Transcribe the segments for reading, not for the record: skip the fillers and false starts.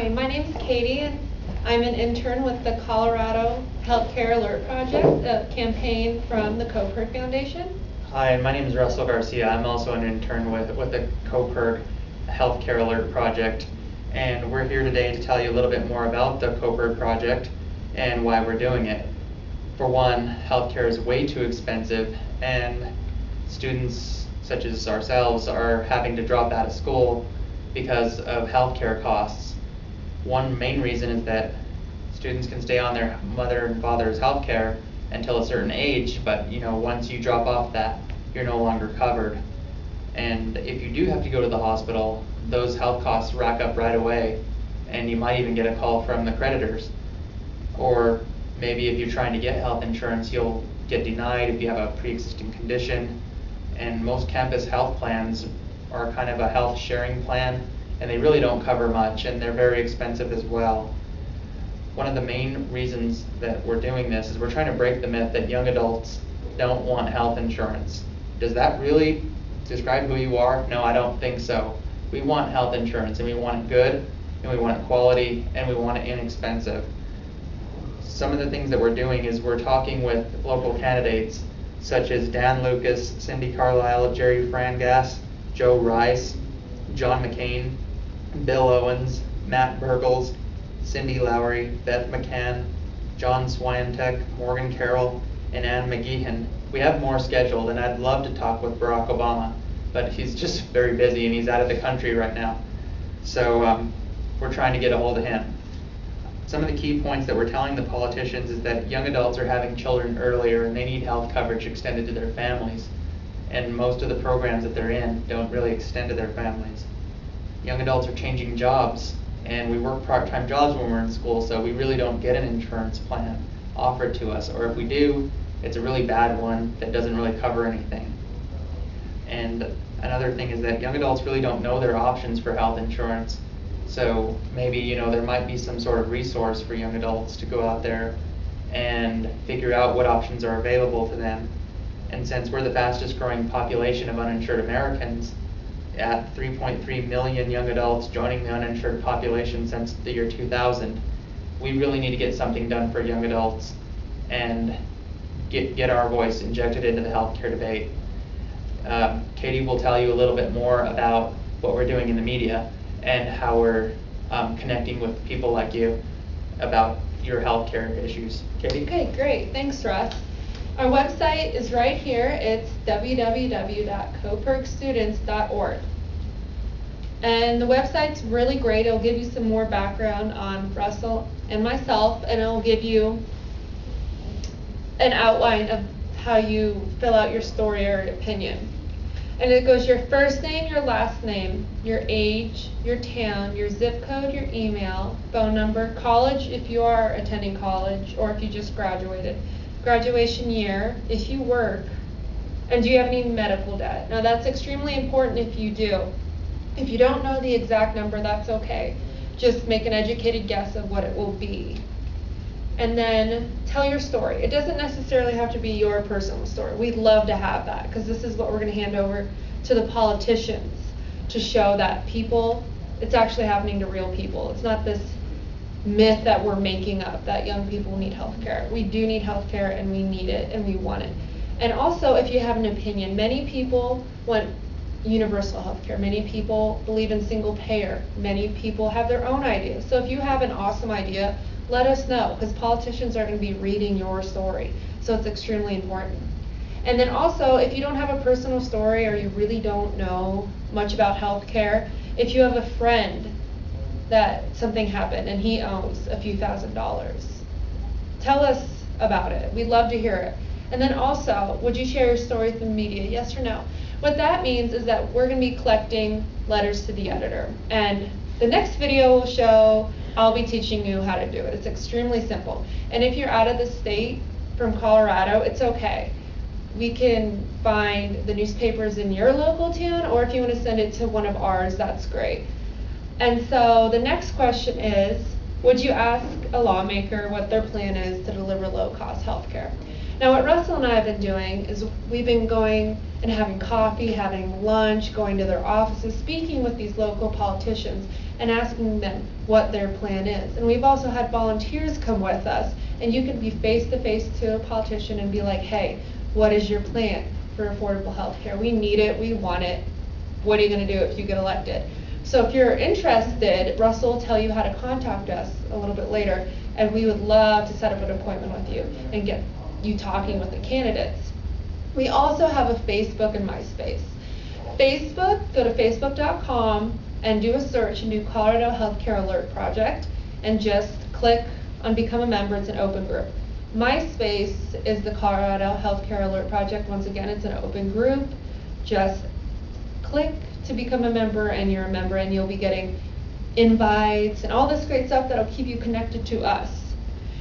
Hi, my name is Katie, and I'm an intern with the Colorado Healthcare Alert Project, a campaign from the Coperg Foundation. Hi, my name is Russell Garcia. I'm also an intern with the Coperg Healthcare Alert Project, and we're here today to tell you a little bit more about the Coperg project and why we're doing it. For one, healthcare is way too expensive, and students such as ourselves are having to drop out of school because of healthcare costs. One main reason is that students can stay on their mother and father's healthcare until a certain age, but once you drop off that, you're no longer covered. And if you do have to go to the hospital, those health costs rack up right away, and you might even get a call from the creditors. Or maybe if you're trying to get health insurance, you'll get denied if you have a pre-existing condition. And most campus health plans are kind of a health sharing plan, and they really don't cover much, and they're very expensive as well. One of the main reasons that we're doing this is we're trying to break the myth that young adults don't want health insurance. Does that really describe who you are? No, I don't think so. We want health insurance, and we want it good, and we want it quality, and we want it inexpensive. Some of the things that we're doing is we're talking with local candidates such as Dan Lucas, Cindy Carlisle, Jerry Frangas, Joe Rice, John McCain, Bill Owens, Matt Burgles, Cindy Lowry, Beth McCann, John Swiatek, Morgan Carroll, and Ann McGeehan. We have more scheduled, and I'd love to talk with Barack Obama, but he's just very busy and he's out of the country right now. So we're trying to get a hold of him. Some of the key points that we're telling the politicians is that young adults are having children earlier and they need health coverage extended to their families. And most of the programs that they're in don't really extend to their families. Young adults are changing jobs, and we work part-time jobs when we're in school, so we really don't get an insurance plan offered to us. Or if we do, it's a really bad one that doesn't really cover anything. And another thing is that young adults really don't know their options for health insurance. So maybe there might be some sort of resource for young adults to go out there and figure out what options are available to them. And since we're the fastest growing population of uninsured Americans, at 3.3 million young adults joining the uninsured population since the year 2000, we really need to get something done for young adults and get our voice injected into the healthcare debate. Katie will tell you a little bit more about what we're doing in the media and how we're connecting with people like you about your healthcare issues. Katie? Okay, great. Thanks, Russ. Our website is right here. It's www.copergstudents.org. And the website's really great. It'll give you some more background on Russell and myself, and it'll give you an outline of how you fill out your story or opinion. And it goes your first name, your last name, your age, your town, your zip code, your email, phone number, college if you are attending college or if you just graduated, graduation year, if you work, and do you have any medical debt. Now that's extremely important if you do. If you don't know the exact number, that's okay. Just make an educated guess of what it will be. And then tell your story. It doesn't necessarily have to be your personal story. We'd love to have that, because this is what we're going to hand over to the politicians to show that it's actually happening to real people. It's not this myth that we're making up that young people need health care. We do need health care, and we need it, and we want it. And also, if you have an opinion, many people want universal health care. Many people believe in single payer. Many people have their own ideas. So if you have an awesome idea, let us know, because politicians are going to be reading your story. So it's extremely important. And then also, if you don't have a personal story or you really don't know much about health care, if you have a friend that something happened and he owes a few $1,000s, tell us about it. We'd love to hear it. And then also, would you share your story with the media, yes or no? What that means is that we're going to be collecting letters to the editor. And the next video will show, I'll be teaching you how to do it. It's extremely simple. And if you're out of the state from Colorado, it's okay. We can find the newspapers in your local town, or if you want to send it to one of ours, that's great. And so the next question is, would you ask a lawmaker what their plan is to deliver low-cost health care? Now, what Russell and I have been doing is we've been going and having coffee, having lunch, going to their offices, speaking with these local politicians and asking them what their plan is. And we've also had volunteers come with us, and you can be face to face to a politician and be like, hey, what is your plan for affordable health care? We need it, we want it. What are you gonna do if you get elected? So if you're interested, Russell will tell you how to contact us a little bit later, and we would love to set up an appointment with you and get you talking with the candidates. We also have a Facebook and MySpace. Facebook, go to facebook.com and do a search and do Colorado Healthcare Alert Project, and just click on Become a Member. It's an open group. MySpace is the Colorado Healthcare Alert Project. Once again, it's an open group. Just click to become a member, and you're a member, and you'll be getting invites and all this great stuff that'll keep you connected to us.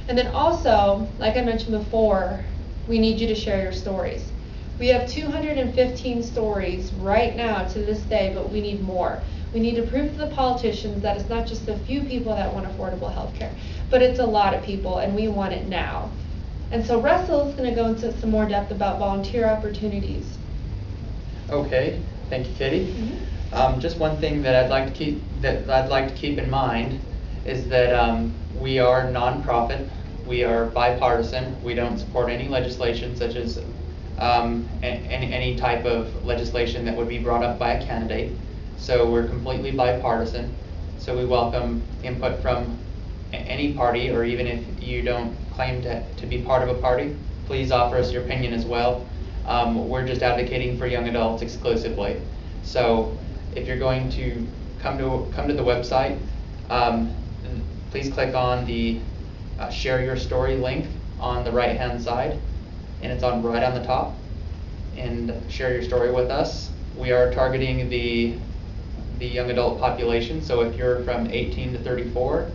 And then also, like I mentioned before, we need you to share your stories. We have 215 stories right now to this day, but we need more. We need to prove to the politicians that it's not just a few people that want affordable health care, but it's a lot of people, and we want it now. And so Russell's going to go into some more depth about volunteer opportunities. Okay, thank you, Katie. Mm-hmm. Just one thing that I'd like to keep in mind is that we are nonprofit. We are bipartisan. We don't support any legislation such as any type of legislation that would be brought up by a candidate. So we're completely bipartisan. So we welcome input from any party, or even if you don't claim to be part of a party, please offer us your opinion as well. We're just advocating for young adults exclusively. So if you're going to come to the website, please click on the Share Your Story link on the right-hand side, and it's right on the top. And share your story with us. We are targeting the young adult population. So if you're from 18 to 34,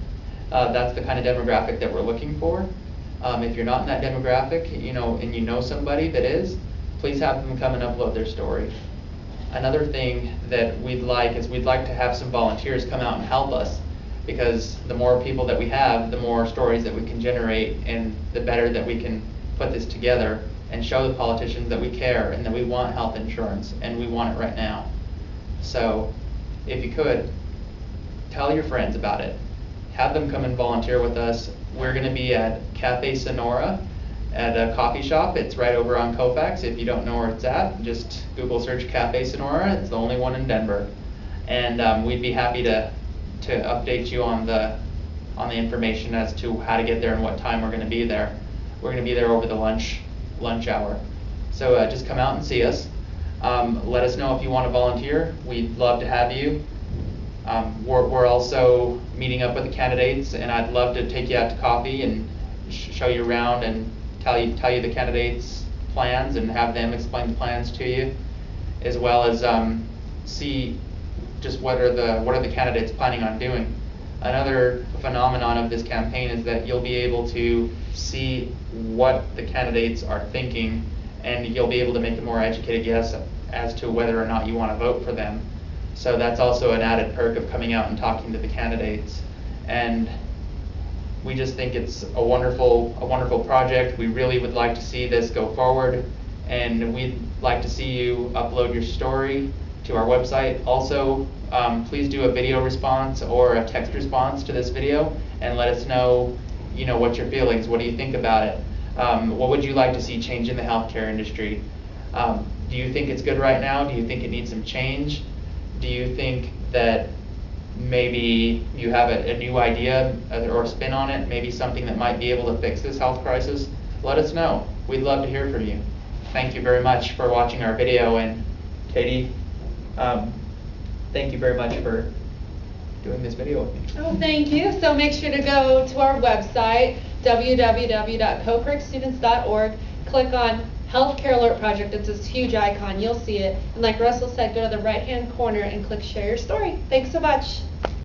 that's the kind of demographic that we're looking for. If you're not in that demographic, and you know somebody that is, please have them come and upload their story. Another thing that we'd like to have some volunteers come out and help us, because the more people that we have, the more stories that we can generate, and the better that we can put this together and show the politicians that we care and that we want health insurance, and we want it right now. So if you could, tell your friends about it. Have them come and volunteer with us. We're going to be at Cafe Sonora at a coffee shop. It's right over on Colfax. If you don't know where it's at, just Google search Cafe Sonora. It's the only one in Denver. And we'd be happy to update you on the information as to how to get there and what time we're going to be there. We're going to be there over the lunch hour. So just come out and see us. Let us know if you want to volunteer. We'd love to have you. We're also meeting up with the candidates, and I'd love to take you out to coffee and show you around and tell you the candidates' plans and have them explain the plans to you, as well as see just what are the candidates planning on doing. Another phenomenon of this campaign is that you'll be able to see what the candidates are thinking, and you'll be able to make a more educated guess as to whether or not you want to vote for them. So that's also an added perk of coming out and talking to the candidates. And we just think it's a wonderful project. We really would like to see this go forward, and we'd like to see you upload your story to our website. Also, please do a video response or a text response to this video and let us know, what your feelings. What do you think about it? What would you like to see change in the healthcare industry? Do you think it's good right now? Do you think it needs some change? Do you think that maybe you have a new idea or spin on it, maybe something that might be able to fix this health crisis? Let us know. We'd love to hear from you. Thank you very much for watching our video, and Katie, thank you very much for doing this video with me. Oh, thank you. So make sure to go to our website, www.coperkstudents.org, click on Healthcare Alert Project. It's this huge icon. You'll see it. And like Russell said, go to the right-hand corner and click Share Your Story. Thanks so much.